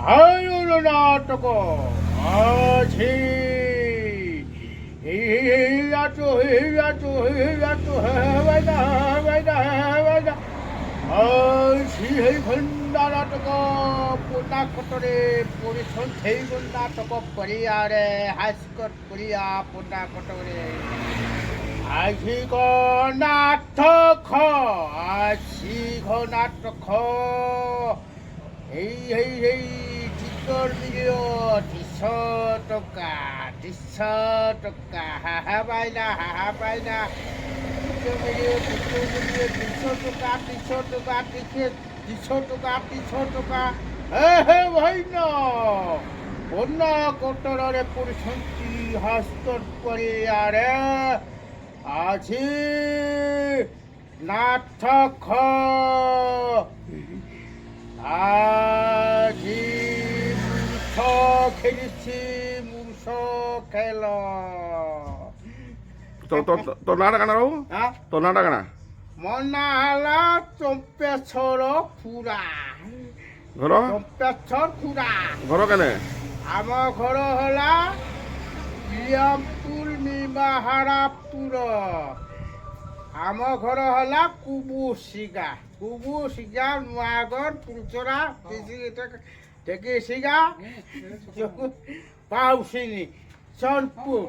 হায়ুর নাটক আছে হিয়াচো হিয়াচো হিয়াচো হেবাইদা হেবাইদা হেবাইদা সেই ঘন্টা নাটক পোনা কটরে পরিশন সেই নাটক করিয়ারে হাস্কট করিয়া পোনা কটরে আশিক নাটক আশিক নাটক এই টিকট ভিডিও 300 টাকা 300 টাকা হাহা পাইনা টিকট ভিডিও 300 টাকা 300 টাকা 300 টাকা হে ভাই না অন্য কোটরে পরিশন্তি হস্তর করে আরে আজি নাটক আজি মূর্ষ খেলেছি মূর্ষ খেল তোর নাটা কানা বাবু তোর নাটা কানা মনা হলা চম্পেশ্বর খুড়া ঘর চম্পেশ্বর খুড়া ঘর কেনে আম ঘর হলা বিয়ামপুর নিমাহারাপুর আম ঘর হলা কুবুশিগা নয়াগড় পুলচরা থেকে সিগা পাউসিনি সনপুর